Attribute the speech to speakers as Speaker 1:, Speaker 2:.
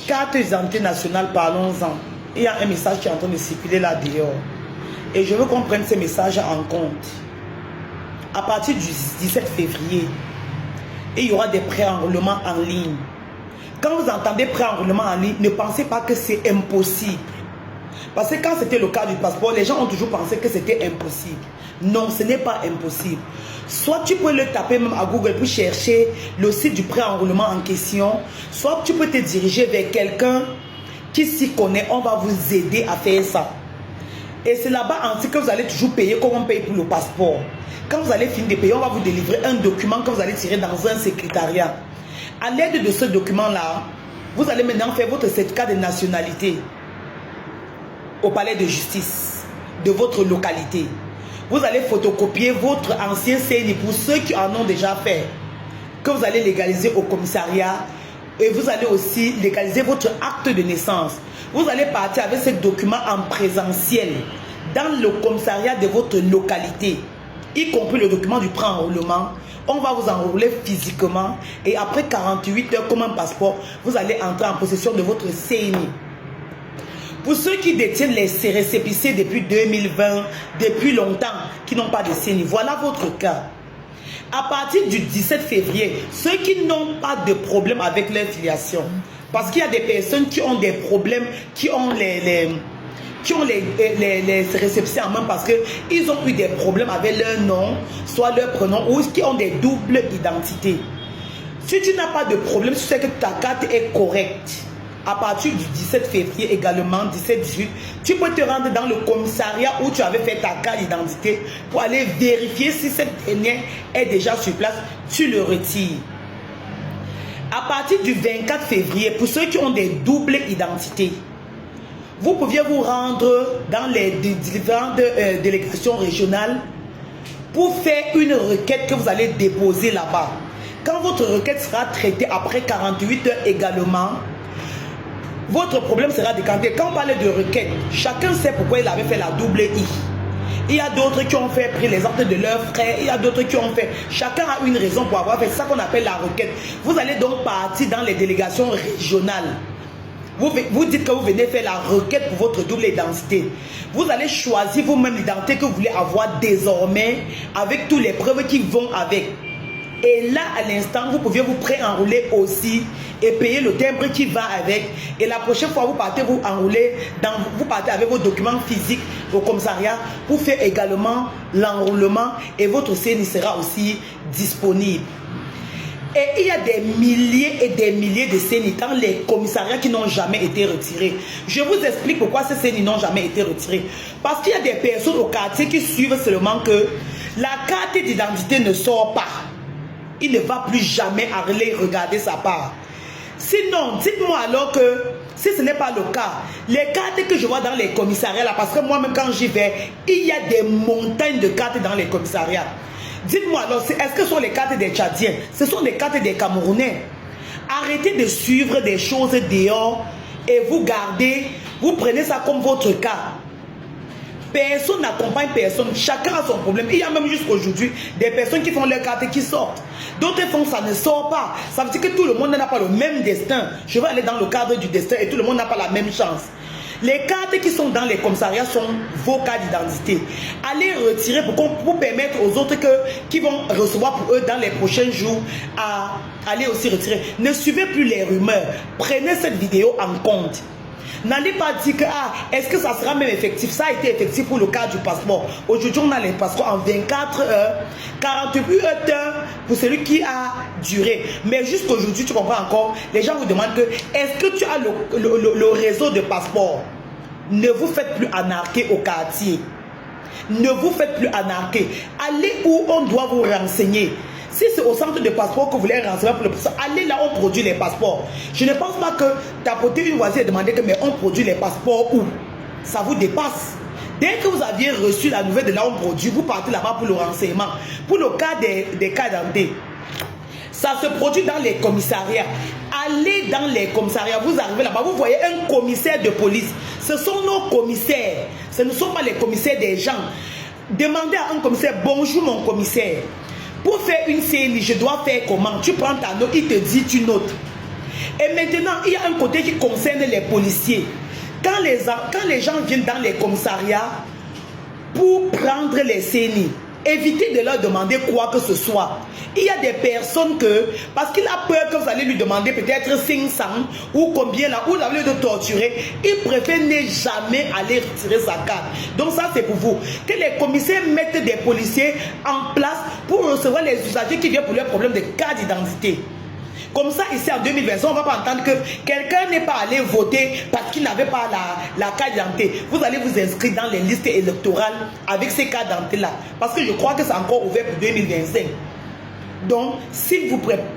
Speaker 1: Carte d'identité nationale, parlons-en. Il y a un message qui est en train de circuler là dehors. Et je veux qu'on prenne ce message en compte. À partir du 17 février, il y aura des pré-enrôlements en ligne. Quand vous entendez pré-enrôlement en ligne, ne pensez pas que c'est impossible. Parce que quand c'était le cas du passeport, les gens ont toujours pensé que c'était impossible. Non, ce n'est pas impossible. Soit tu peux le taper même à Google pour chercher le site du pré-enrôlement en question, soit tu peux te diriger vers quelqu'un qui s'y connaît. On va vous aider à faire ça. Et c'est là-bas ainsi que vous allez toujours payer comme on paye pour le passeport. Quand vous allez finir de payer, on va vous délivrer un document que vous allez tirer dans un secrétariat. À l'aide de ce document-là, vous allez maintenant faire votre certificat de nationalité au palais de justice de votre localité. Vous allez photocopier votre ancien CNI pour ceux qui en ont déjà fait, que vous allez légaliser au commissariat, et vous allez aussi légaliser votre acte de naissance. Vous allez partir avec ce document en présentiel dans le commissariat de votre localité, y compris le document du pré-enrôlement. On va vous enrôler physiquement et après 48 heures comme un passeport, vous allez entrer en possession de votre CNI. Pour ceux qui détiennent les récépissés depuis 2020, depuis longtemps, qui n'ont pas de CNI, voilà votre cas. À partir du 17 février, ceux qui n'ont pas de problème avec leur filiation, parce qu'il y a des personnes qui ont des problèmes, qui ont les réceptions en main parce qu'ils ont eu des problèmes avec leur nom, soit leur prénom, ou qui ont des doubles identités. Si tu n'as pas de problème, tu sais que ta carte est correcte. À partir du 17 février également, 17-18, tu peux te rendre dans le commissariat où tu avais fait ta carte d'identité pour aller vérifier si cette dernière est déjà sur place. Tu le retires. À partir du 24 février, pour ceux qui ont des doubles identités, vous pouviez vous rendre dans les différentes délégations régionales pour faire une requête que vous allez déposer là-bas. Quand votre requête sera traitée après 48 heures également, votre problème sera décanté. Quand on parle de requête, chacun sait pourquoi il avait fait la double I. Il y a d'autres qui ont pris les actes de leurs frères, il y a d'autres qui ont fait. Chacun a une raison pour avoir fait ça qu'on appelle la requête. Vous allez donc partir dans les délégations régionales. Vous dites que vous venez faire la requête pour votre double identité. Vous allez choisir vous-même l'identité que vous voulez avoir désormais avec toutes les preuves qui vont avec. Et là, à l'instant, vous pouviez vous pré-enrouler aussi et payer le timbre qui va avec. Et la prochaine fois, vous partez vous enrouler, vous partez avec vos documents physiques au commissariat pour faire également l'enroulement et votre CNI sera aussi disponible. Et il y a des milliers et des milliers de CNI dans les commissariats qui n'ont jamais été retirés. Je vous explique pourquoi ces CNI n'ont jamais été retirés. Parce qu'il y a des personnes au quartier qui suivent seulement que la carte d'identité ne sort pas. Il ne va plus jamais aller regarder sa part. Sinon, dites-moi alors que si ce n'est pas le cas, les cartes que je vois dans les commissariats là, parce que moi-même quand j'y vais, il y a des montagnes de cartes dans les commissariats. Dites-moi alors, est-ce que ce sont les cartes des Tchadiens? Ce sont les cartes des Camerounais. Arrêtez de suivre des choses dehors et vous gardez, vous prenez ça comme votre cas. Personne n'accompagne personne, chacun a son problème. Il y a même jusqu'aujourd'hui des personnes qui font leurs cartes qui sortent. D'autres font ça ne sort pas. Ça veut dire que tout le monde n'a pas le même destin. Je vais aller dans le cadre du destin et tout le monde n'a pas la même chance. Les cartes qui sont dans les commissariats sont vos cartes d'identité. Allez retirer pour permettre aux autres qui vont recevoir pour eux dans les prochains jours à aller aussi retirer. Ne suivez plus les rumeurs. Prenez cette vidéo en compte. N'allez pas dire que est-ce que ça sera même effectif? Ça a été effectif pour le cas du passeport. Aujourd'hui, on a les passeports en 24 heures, 48 heures pour celui qui a duré. Mais jusqu'aujourd'hui, tu comprends encore, les gens vous demandent que est-ce que tu as le réseau de passeports? Ne vous faites plus anarquer au quartier. Ne vous faites plus anarquer. Allez où on doit vous renseigner. Si c'est au centre de passeport que vous voulez renseigner pour le passeport, allez là où on produit les passeports. Je ne pense pas que tapoter une voisine et demander que mais on produit les passeports où? Ça vous dépasse. Dès que vous aviez reçu la nouvelle de là où on produit, vous partez là-bas pour le renseignement. Pour le cas des cas d'identité, ça se produit dans les commissariats. Allez dans les commissariats, vous arrivez là-bas, vous voyez un commissaire de police. Ce sont nos commissaires. Ce ne sont pas les commissaires des gens. Demandez à un commissaire, bonjour mon commissaire. Pour faire une CNI, je dois faire comment? Tu prends ta note, il te dit tu notes. Et maintenant, il y a un côté qui concerne les policiers. Quand les gens viennent dans les commissariats pour prendre les CENI, évitez de leur demander quoi que ce soit. Il y a des personnes que, parce qu'il a peur que vous allez lui demander peut-être 500 ou combien là, ou vous allez le torturer, il préfère ne jamais aller retirer sa carte. Donc ça c'est pour vous. Que les commissaires mettent des policiers en place pour recevoir les usagers qui viennent pour leurs problèmes de carte d'identité. Comme ça, ici en 2020, on ne va pas entendre que quelqu'un n'est pas allé voter parce qu'il n'avait pas la carte d'identité. Vous allez vous inscrire dans les listes électorales avec ces cartes d'identité-là. Parce que je crois que c'est encore ouvert pour 2025. Donc, s'il vous plaît,